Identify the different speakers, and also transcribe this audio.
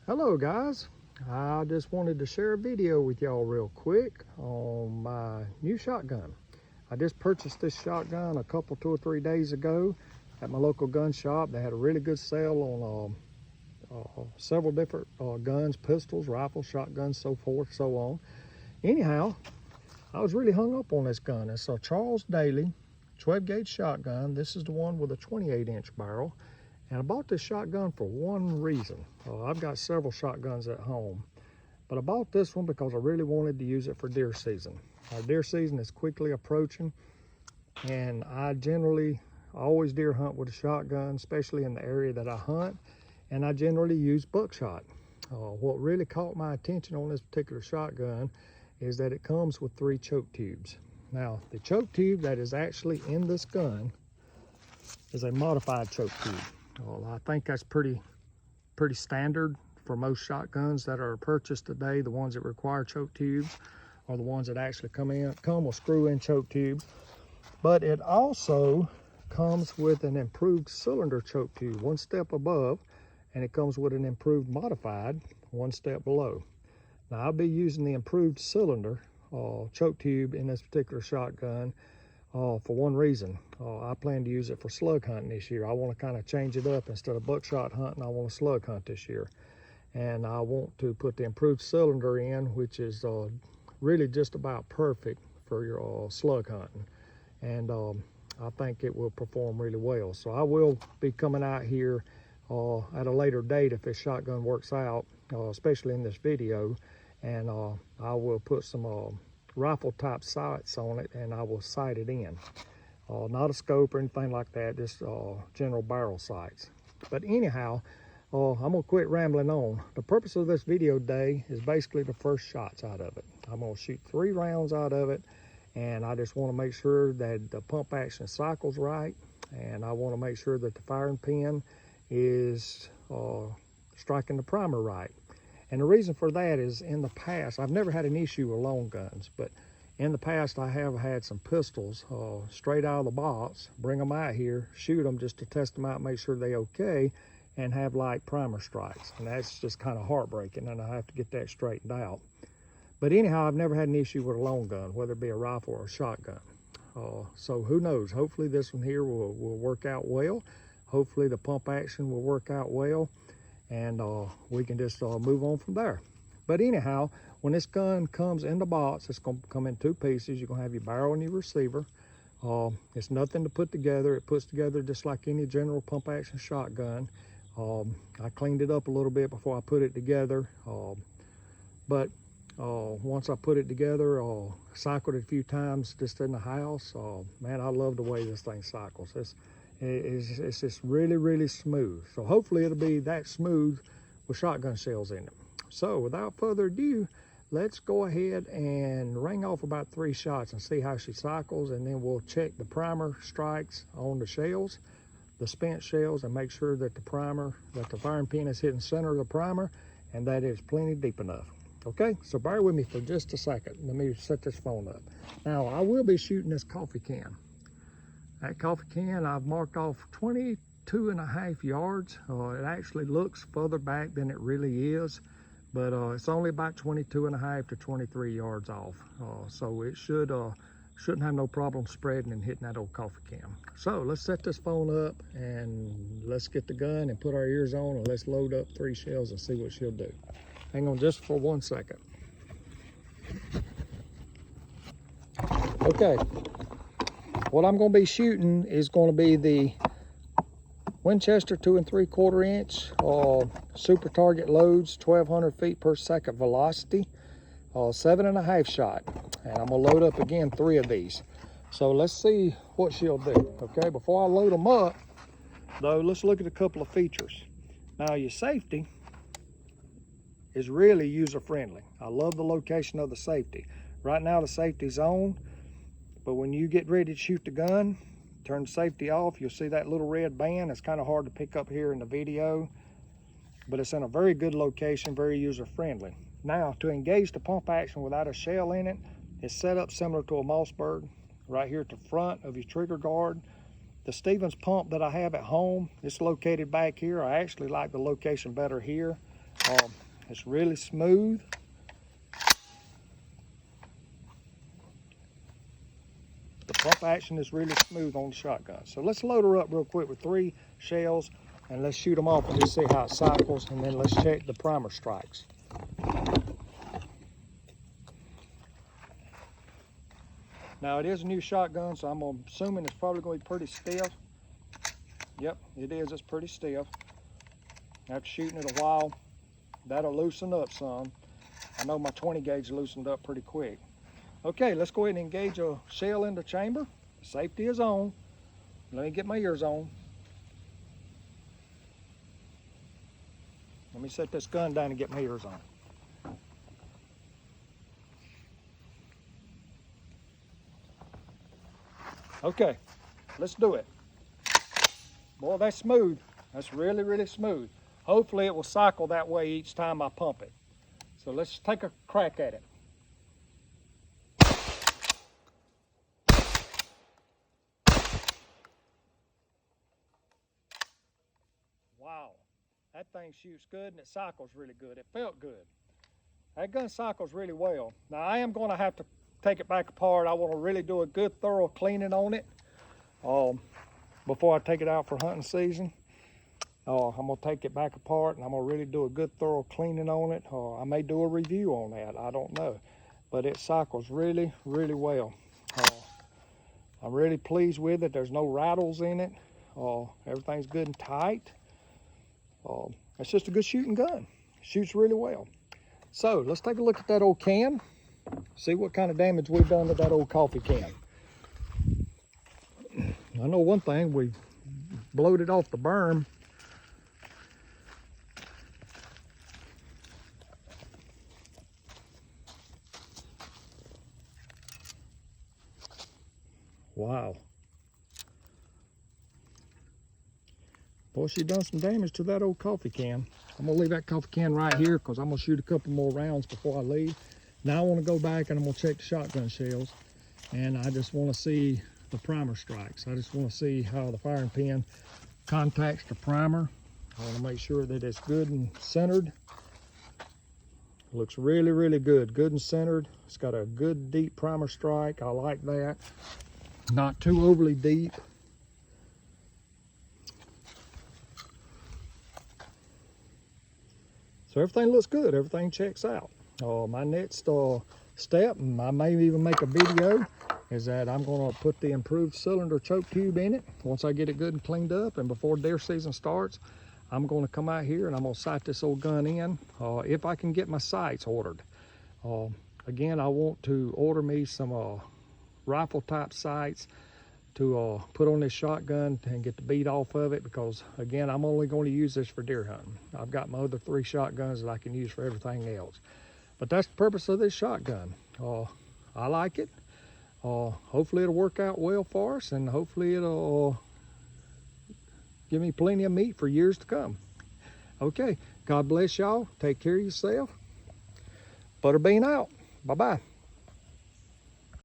Speaker 1: Hello guys, I just wanted to share a video with y'all real quick on my new shotgun. I just purchased this shotgun a couple, 2 or 3 days ago at my local gun shop. They had a really good sale on several different guns, pistols, rifles, shotguns, so forth, so on. Anyhow, I was really hung up on this gun. It's a Charles Daly 12 gauge shotgun. This is the one with a 28-inch barrel. And I bought this shotgun for one reason. I've got several shotguns at home, but I bought this one because I really wanted to use it for deer season. Our deer season is quickly approaching, and I always deer hunt with a shotgun, especially in the area that I hunt, and I generally use buckshot. What really caught my attention on this particular shotgun is that it comes with 3 choke tubes. Now, the choke tube that is actually in this gun is a modified choke tube. Well, I think that's pretty standard for most shotguns that are purchased today. The ones that require choke tubes are the ones that actually come with screw-in choke tubes. But it also comes with an improved cylinder choke tube, 1 step above, and it comes with an improved modified 1 step below. Now, I'll be using the improved cylinder choke tube in this particular shotgun for one reason. I plan to use it for slug hunting this year. I want to kind of change it up. Instead of buckshot hunting, I want to slug hunt this year. And I want to put the improved cylinder in, which is really just about perfect for your slug hunting. And I think it will perform really well. So I will be coming out here at a later date if this shotgun works out, especially in this video. And I will put some rifle type sights on it, and I will sight it in. Not a scope or anything like that, just general barrel sights. But anyhow, I'm gonna quit rambling on. The purpose of this video today is basically the first shots out of it. I'm gonna shoot 3 rounds out of it, and I just wanna make sure that the pump action cycle's right, and I wanna make sure that the firing pin is striking the primer right. And the reason for that is, in the past, I've never had an issue with long guns, but in the past I have had some pistols straight out of the box, bring them out here, shoot them just to test them out, make sure they're okay, and have light primer strikes. And that's just kind of heartbreaking, and I have to get that straightened out. But anyhow, I've never had an issue with a long gun, whether it be a rifle or a shotgun. So who knows? Hopefully this one here will work out well. Hopefully the pump action will work out well, and we can just move on from there. But anyhow, when this gun comes in the box, it's going to come in 2 pieces. You're going to have your barrel and your receiver. It's nothing to put together. It puts together just like any general pump action shotgun. I cleaned it up a little bit before I put it together, but once I put it together, cycled it a few times just in the house. Man, I love the way this thing cycles. It's just really smooth. So hopefully it'll be that smooth with shotgun shells in it. So without further ado, let's go ahead and ring off about 3 shots and see how she cycles, and then we'll check the primer strikes on the shells, the spent shells, and make sure that the firing pin is hitting center of the primer and that it's plenty deep enough. Okay, so bear with me for just a second. Let me set this phone up. Now, I will be shooting this coffee can. That coffee can, I've marked off 22.5 yards. It actually looks further back than it really is, but it's only about 22.5 to 23 yards off. So it shouldn't have no problem spreading and hitting that old coffee can. So let's set this phone up and let's get the gun and put our ears on, and let's load up 3 shells and see what she'll do. Hang on just for 1 second. Okay. What I'm going to be shooting is going to be the Winchester 2 3/4 inch super target loads, 1200 feet per second velocity, 7.5 shot. And I'm going to load up again 3 of these. So let's see what she'll do. Okay, before I load them up, though, let's look at a couple of features. Now, your safety is really user-friendly. I love the location of the safety. Right now the safety's on, but when you get ready to shoot the gun, turn the safety off, you'll see that little red band. It's kind of hard to pick up here in the video, but it's in a very good location, very user-friendly. Now, to engage the pump action without a shell in it, it's set up similar to a Mossberg, right here at the front of your trigger guard. The Stevens pump that I have at home, it's located back here. I actually like the location better here. It's really smooth. The pump action is really smooth on the shotgun. So let's load her up real quick with 3 shells and let's shoot them off and just see how it cycles, and then let's check the primer strikes. Now it is a new shotgun, so I'm assuming it's probably going to be pretty stiff. Yep, it is. It's pretty stiff. After shooting it a while, that'll loosen up some. I know my 20 gauge loosened up pretty quick. Okay, let's go ahead and engage a shell in the chamber. Safety is on. Let me get my ears on. Let me set this gun down and get my ears on. Okay, let's do it. Boy, that's smooth. That's really, really smooth. Hopefully it will cycle that way each time I pump it. So let's take a crack at it. Wow, that thing shoots good and it cycles really good. It felt good. That gun cycles really well. Now I am going to have to take it back apart. I want to really do a good thorough cleaning on it before I take it out for hunting season. I'm going to take it back apart and I'm going to really do a good thorough cleaning on it. I may do a review on that. I don't know. But it cycles really, really well. I'm really pleased with it. There's no rattles in it. Everything's good and tight. It's just a good shooting gun. It shoots really well. So let's take a look at that old can. See what kind of damage we've done to that old coffee can. I know one thing, we blowed it off the berm. Wow. Boy, she done some damage to that old coffee can. I'm gonna leave that coffee can right here because I'm gonna shoot a couple more rounds before I leave. Now I wanna go back and I'm gonna check the shotgun shells, and I just wanna see the primer strikes. I just wanna see how the firing pin contacts the primer. I wanna make sure that it's good and centered. Looks really, really good. Good and centered. It's got a good deep primer strike. I like that. Not too overly deep. So everything looks good. Everything checks out. My next step, and I may even make a video, is that I'm going to put the improved cylinder choke tube in it. Once I get it good and cleaned up, and before deer season starts, I'm going to come out here and I'm going to sight this old gun in, if I can get my sights ordered. Again, I want to order me some rifle type sights to put on this shotgun and get the bead off of it, because again, I'm only going to use this for deer hunting. I've got my other 3 shotguns that I can use for everything else. But that's the purpose of this shotgun. I like it. Hopefully it'll work out well for us, and hopefully it'll give me plenty of meat for years to come. Okay, God bless y'all. Take care of yourself. Butterbean out. Bye-bye.